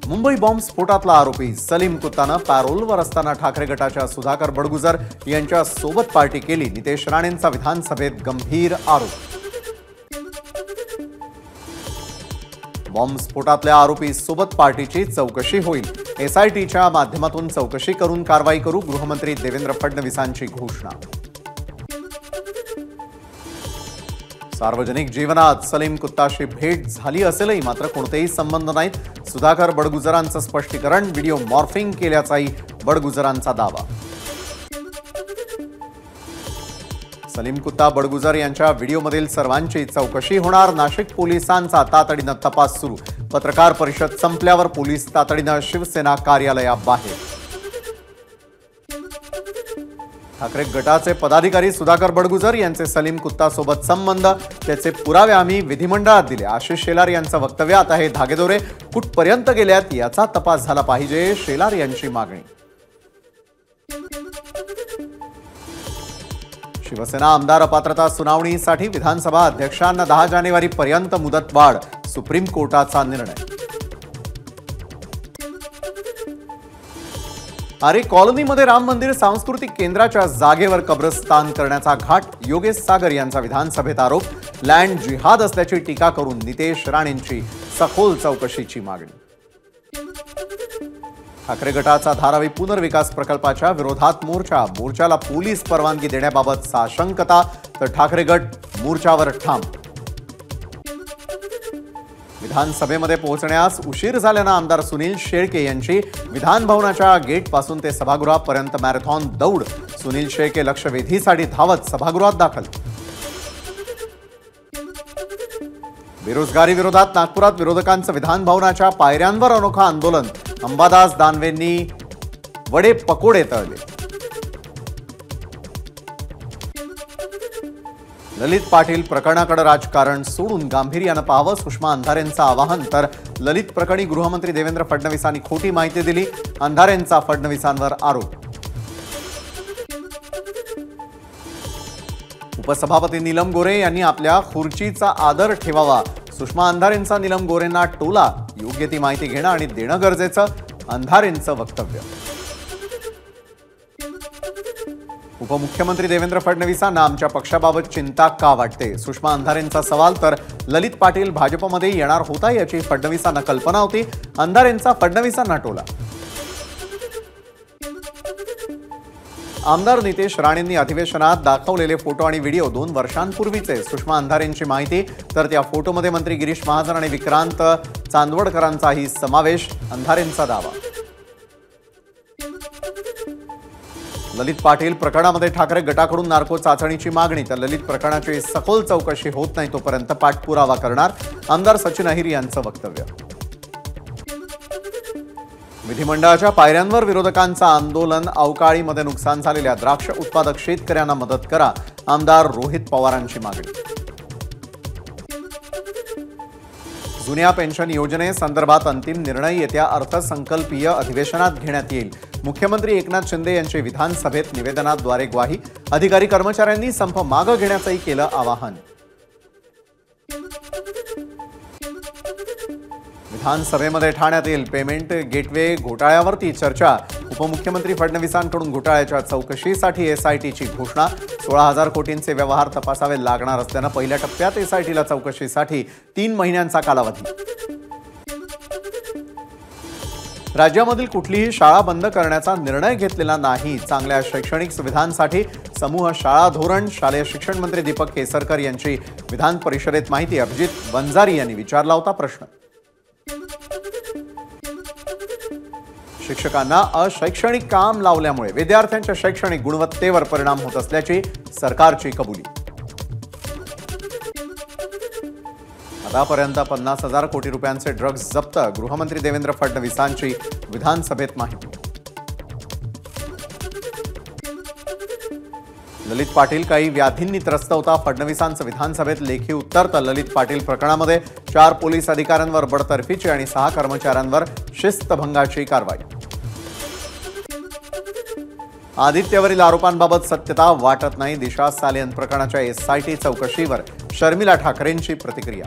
Mumbai bomb स्फोटातला आरोपी सलीम कुत्तानं पॅरोलवर असताना ठाकरे गटाच्या सुधाकर बडगुजर यांच्या सोबत पार्टी केली। नितेश राणेंचा विधानसभेत गंभीर आरोप। बॉम्ब स्फोटातल्या आरोपी सोबत पार्टीची चौकशी होईल। एसआयटीच्या माध्यमातून चौकशी करून कारवाई करू, गृहमंत्री देवेंद्र फडणवीसांची घोषणा। सार्वजनिक जीवनात सलीम कुत्ताशी भेट झाली असेलही मात्र कोणतेही संबंध नाहीत। सुधाकर बडगुजरांचं स्पष्टीकरण, व्हिडिओ मॉर्फिंग केल्याचाही बडगुजरांचा दावा। सलीम कुत्ता बडगुजर यांच्या व्हिडिओमधील सर्वांची चौकशी होणार। नाशिक पोलिसांचा तातडीनं तपास सुरू। पत्रकार परिषद संपल्यावर पोलीस तातडीनं शिवसेना कार्यालयाबाहेर। ठाकरे गटाचे पदाधिकारी सुधाकर बडगुजर यांचे सलीम कुत्ता सोबत संबंध, त्याचे पुरावे आम्ही विधिमंडळात दिले। आशिष शेलार यांचं वक्तव्य, आता हे धागेदोरे कुठपर्यंत गेल्यात याचा तपास झाला पाहिजे, शेलार यांची मागणी। शिवसेना आमदार अपात्रता सुनावणीसाठी विधानसभा अध्यक्षांना 10 जानेवारीपर्यंत मुदतवाढ, सुप्रीम कोर्टाचा निर्णय। आरे कॉलनीमध्ये राम मंदिर सांस्कृतिक केंद्राच्या जागेवर कब्रस्तान करण्याचा घाट, योगेश सागर यांचा विधानसभेत आरोप। लँड जिहाद असल्याची टीका करून नितेश राणेंची सखोल चौकशीची मागणी। ठाकरे गटाचा धारावी पुनर्विकास प्रकल्पाच्या विरोधात मोर्चाला पोलीस परवानगी देण्याबाबत साशंकता, तर ठाकरे गट मोर्चावर ठाम। विधानसभेमध्ये पोहोचण्यास उशीर झाल्यानं आमदार सुनील शेळके यांची विधान भवनाच्या गेटपासून ते सभागृहापर्यंत मॅरेथॉन दौड। सुनील शेळके लक्षवेधीसाठी धावत सभागृहात दाखल। बेरोजगारी विरोधात नागपुरात विरोधकांचं विधान भवनाच्या पायऱ्यांवर अनोखं आंदोलन। अंबादास दानवेंनी वडे पकोडे तळले। ललित पाटील प्रकरणाकडे राजकारण सोडून गांभीर्यानं पाहावं, सुषमा अंधारेंचं आवाहन। तर ललित प्रकरणी गृहमंत्री देवेंद्र फडणवीसांनी खोटी माहिती दिली, अंधारेंचा फडणवीसांवर आरोप। उपसभापती नीलम गोरे यांनी आपल्या खुर्चीचा आदर ठेवावा, सुषमा अंधारेंचा नीलम गोरेंना टोला। योग्य ती माहिती घेणं आणि देणं गरजेचं, अंधारेंचं वक्तव्य। उपमुख्यमंत्री देवेंद्र फडणवीसांना आमच्या पक्षाबाबत चिंता का वाटते, सुषमा अंधारेंचा सवाल। तर ललित पाटील भाजपमध्ये येणार होता याची फडणवीसांना कल्पना होती, अंधारेंचा फडणवीसांना टोला। आमदार नितेश राणेंनी अधिवेशनात दाखवलेले फोटो आणि व्हिडिओ 2 वर्षांपूर्वीचे, सुषमा अंधारेंची माहिती। तर त्या फोटोमध्ये मंत्री गिरीश महाजन आणि विक्रांत चांदवडकरांचाही समावेश, अंधारेंचा दावा। ललित पाटील प्रकरणामध्ये ठाकरे गटाकडून नार्को चाचणीची मागणी, तर ललित प्रकरणाची सखोल चौकशी होत नाही तोपर्यंत पाठपुरावा करणार, आमदार सचिन अहिर यांचं वक्तव्य। विधिमंडळाच्या पायऱ्यांवर विरोधकांचं आंदोलन, अवकाळीमध्ये नुकसान झालेल्या द्राक्ष उत्पादक शेतकऱ्यांना मदत करा, आमदार रोहित पवारांची मागणी। जुन्या पेन्शन योजनेसंदर्भात अंतिम निर्णय येत्या अर्थसंकल्पीय अधिवेशनात घेण्यात येईल, मुख्यमंत्री एकनाथ शिंदे यांची विधानसभेत निवेदनाद्वारे ग्वाही। अधिकारी कर्मचाऱ्यांनी संप मागे घेण्याचंही केलं आवाहन। विधानसभेमध्ये ठाण्यातील पेमेंट गेटवे घोटाळ्यावरती चर्चा, उपमुख्यमंत्री फडणवीसांकडून घोटाळ्याच्या चौकशीसाठी एसआयटीची घोषणा। 16,000 कोटींचे व्यवहार तपासावे लागणार असल्यानं पहिल्या टप्प्यात एसआयटीला चौकशीसाठी 3 महिन्यांचा कालावधी। राज्यामधील कुठलीही शाळा बंद करण्याचा निर्णय घेतलेला नाही, चांगल्या शैक्षणिक सुविधांसाठी समूह शाळा धोरण। शालेय शिक्षण मंत्री दीपक केसरकर यांची विधान परिषदेत माहिती। अभिजित वंजारी यांनी विचारला होता प्रश्न। शिक्षकांना अशैक्षणिक काम लावल्यामुळे विद्यार्थ्यांच्या शैक्षणिक गुणवत्तेवर परिणाम होत असल्याची सरकारची कबुली। आतापर्यंत 50,000 कोटी रुपयांचे ड्रग्ज जप्त, गृहमंत्री देवेंद्र फडणवीसांची विधानसभेत माहिती। ललित पाटील काही व्याधींनी त्रस्त होता, फडणवीसांचं विधानसभेत लेखी उत्तर। तर ललित पाटील प्रकरणामध्ये 4 पोलीस अधिकाऱ्यांवर बडतर्फीची आणि 6 कर्मचाऱ्यांवर शिस्तभंगाची कारवाई। आदित्यवरील आरोपांबाबत सत्यता वाटत नाही, दिशा सालियन प्रकरणाच्या एसआयटी चौकशीवर शर्मिला ठाकरेंची प्रतिक्रिया।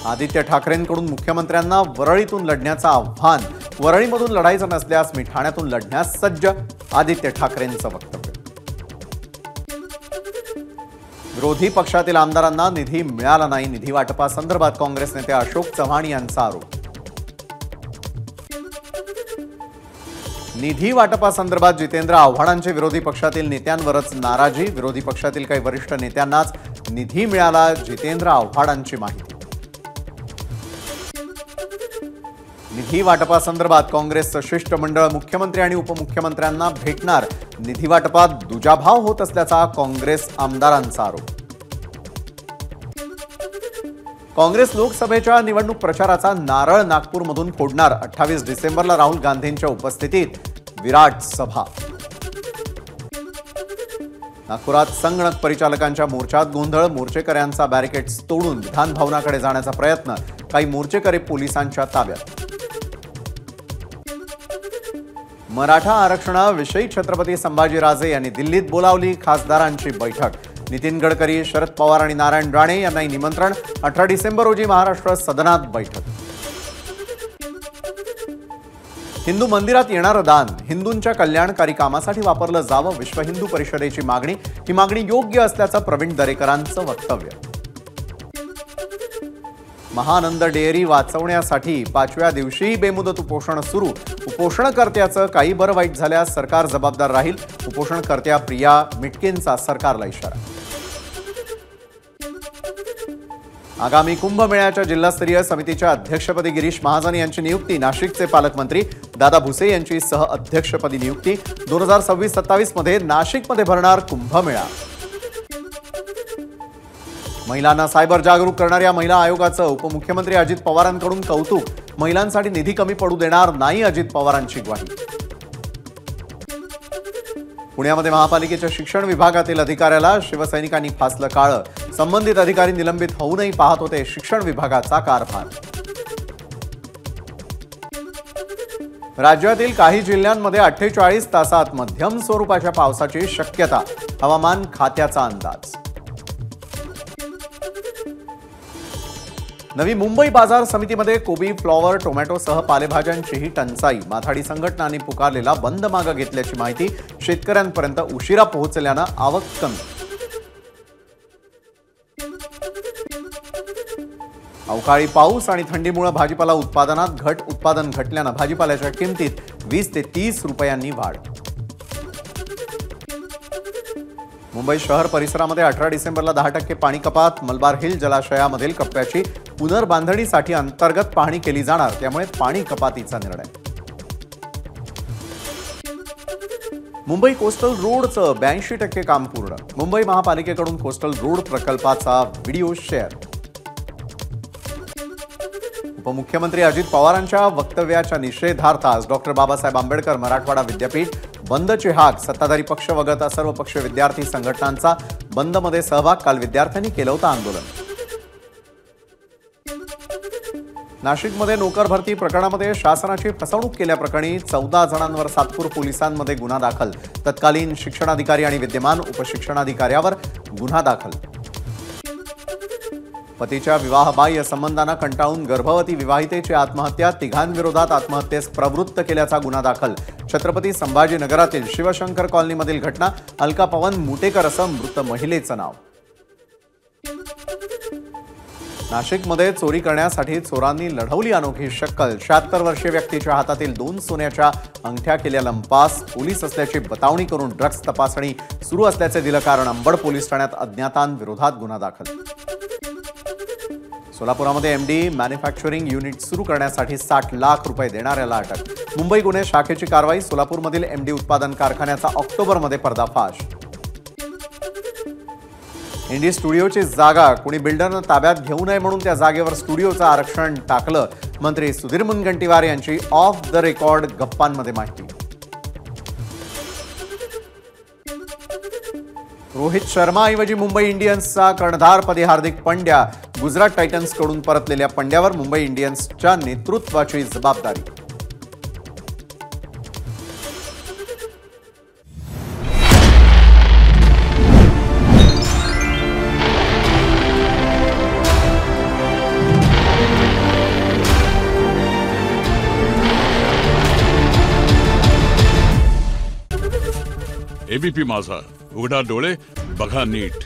आदित्य ठाकरेंकडून मुख्यमंत्र्यांना वरळीतून लढण्याचं आव्हान. वरळीमधून लढायचं नसल्यास मी ठाण्यातून लढण्यास सज्ज, आदित्य ठाकरेंचं वक्तव्य. विरोधी पक्षातील आमदारांना निधी मिळाला नाही, निधी वाटपासंदर्भात काँग्रेस नेते अशोक चव्हाण यांचा आरोप. निधी वाटपासंदर्भात जितेंद्र आव्हाडांचे विरोधी पक्षातील नेत्यांवरच नाराजी. विरोधी पक्षातील काही वरिष्ठ नेत्यांनाच निधी मिळाला, जितेंद्र आव्हाडांची माहिती. निधी वाटपासंदर्भात काँग्रेसचं शिष्टमंडळ मुख्यमंत्री आणि उपमुख्यमंत्र्यांना भेटणार. निधी वाटपात दुजाभाव होत असल्याचा काँग्रेस आमदारांचा आरोप. काँग्रेस लोकसभेच्या निवडणूक प्रचाराचा नारळ नागपूरमधून फोडणार. 28 डिसेंबरला राहुल गांधींच्या उपस्थितीत विराट सभा. नागपुरात संगणक परिचालकांच्या मोर्चात गोंधळ. मोर्चेकऱ्यांचा बॅरिकेड्स तोडून विधान भवनाकडे जाण्याचा प्रयत्न. काही मोर्चेकरी पोलिसांच्या ताब्यात. मराठा आरक्षणाविषयी छत्रपती संभाजीराजे यांनी दिल्लीत बोलावली खासदारांची बैठक. नितीन गडकरी, शरद पवार आणि नारायण राणे यांनाही निमंत्रण. 18 डिसेंबर रोजी महाराष्ट्र सदनात बैठक. हिंदू मंदिरात येणारं दान हिंदूंच्या कल्याणकारी कामासाठी वापरलं जावं, विश्व हिंदू परिषदेची मागणी. ही मागणी योग्य असल्याचं प्रवीण दरेकरांचं वक्तव्य. महानंद डेअरी वाचवण्यासाठी 5व्या दिवशी बेमुदत उपोषण सुरू. उपोषणकर्त्याचं काही बरं वाईट झाल्यास सरकार जबाबदार राहील. उपोषणकर्त्या प्रिया मिटकेंचा सरकारला इशारा. आगामी कुंभमेळ्याच्या जिल्हास्तरीय समितीच्या अध्यक्षपदी गिरीश महाजन यांची नियुक्ती. नाशिकचे पालकमंत्री दादा भुसे यांची सहअध्यक्षपदी नियुक्ती. 2026-27 मध्ये नाशिकमध्ये भरणार कुंभमेळा. महिलांना सायबर जागरूक करणाऱ्या महिला आयोगाचं उपमुख्यमंत्री अजित पवारांकडून कौतुक. महिलांसाठी निधी कमी पडू देणार नाही, अजित पवारांची ग्वाही. पुण्यामध्ये महापालिकेच्या शिक्षण विभागातील अधिकाऱ्याला शिवसैनिकांनी फासलं काळं. संबंधित अधिकारी निलंबित होऊनही पाहत होते शिक्षण विभागाचा कारभार. राज्यातील काही जिल्ह्यांमध्ये 48 तासात मध्यम स्वरूपाच्या पावसाची शक्यता. हवामान खात्याचा अंदाज. नवी मुंबई बाजार समितीमध्ये कोबी, फ्लॉवर, टोमॅटोसह पालेभाज्यांचीही टंचाई. माथाडी संघटनांनी पुकारलेला बंद मागे घेतल्याची माहिती. शेतकऱ्यांपर्यंत उशिरा पोहोचल्यानं आवक कमी. अवकाळी पाऊस आणि थंडीमुळे भाजीपाला उत्पादनात घट. उत्पादन घटल्यानं भाजीपाल्याच्या किमतीत 20 ते 30 रुपयांनी वाढ. मुंबई शहर परिसरामध्ये 18 डिसेंबरला 10% पाणी कपात. मलबार हिल जलाशयामधील कप्प्याची पुनर्बांधणीसाठी अंतर्गत पाहणी केली जाणार, त्यामुळे पाणी कपातीचा निर्णय. मुंबई कोस्टल रोडचं 82% काम पूर्ण. मुंबई महापालिकेकडून कोस्टल रोड प्रकल्पाचा व्हिडिओ शेअर. उपमुख्यमंत्री अजित पवारांच्या वक्तव्याच्या निषेधार्थ आज डॉक्टर बाबासाहेब आंबेडकर मराठवाडा विद्यापीठ बंदची हाक. सत्ताधारी पक्ष वगळता सर्व पक्ष विद्यार्थी संघटनांचा बंदमध्ये सहभाग. काल विद्यार्थ्यांनी केलं होतं आंदोलन. नाशिकमध्ये नोकर भरती प्रकरणामध्ये शासनाची फसवणूक केल्याप्रकरणी 14 जणांवर सातपूर पोलिसांमध्ये गुन्हा दाखल. तत्कालीन शिक्षणाधिकारी आणि विद्यमान उपशिक्षणाधिकाऱ्यावर गुन्हा दाखल. पतीच्या विवाहबाह्य संबंधांना कंटाळून गर्भवती विवाहितेची आत्महत्या. तिघांविरोधात आत्महत्येस प्रवृत्त केल्याचा गुन्हा दाखल. छत्रपती संभाजीनगरातील शिवशंकर कॉलनीमधील घटना. अलका पवन मुटेकर असं मृत महिलेचं नाव. नाशिकमध्ये चोरी करण्यासाठी चोरांनी लढवली अनोखी शक्कल. 76 वर्षीय व्यक्तीच्या हातातील 2 सोन्याच्या अंगठ्या केल्या लंपास. पोलीस असल्याची बतावणी करून ड्रग्ज तपासणी सुरू असल्याचे दिलं कारण. अंबड पोलीस ठाण्यात अज्ञातांविरोधात गुन्हा दाखल. सोलापुरामध्ये एमडी मॅन्युफॅक्चरिंग युनिट सुरू करण्यासाठी 60 लाख रुपये देणाऱ्याला अटक. मुंबई गुन्हे शाखेची कारवाई. सोलापूरमधील एमडी उत्पादन कारखान्याचा ऑक्टोबरमध्ये पर्दाफाश. इंडी स्टुडिओची जागा कुणी बिल्डरनं ताब्यात घेऊ नये म्हणून त्या जागेवर स्टुडिओचं आरक्षण टाकलं. मंत्री सुधीर मुनगंटीवार यांची ऑफ द रेकॉर्ड गप्पांमध्ये माहिती. रोहित शर्माऐवजी मुंबई इंडियन्सचा कर्णधारपदी हार्दिक पंड्या. गुजरात टायटन्सकडून परतलेल्या पंड्यावर मुंबई इंडियन्सच्या नेतृत्वाची जबाबदारी. एबीपी माझा, उघडा डोळे बघा नीट.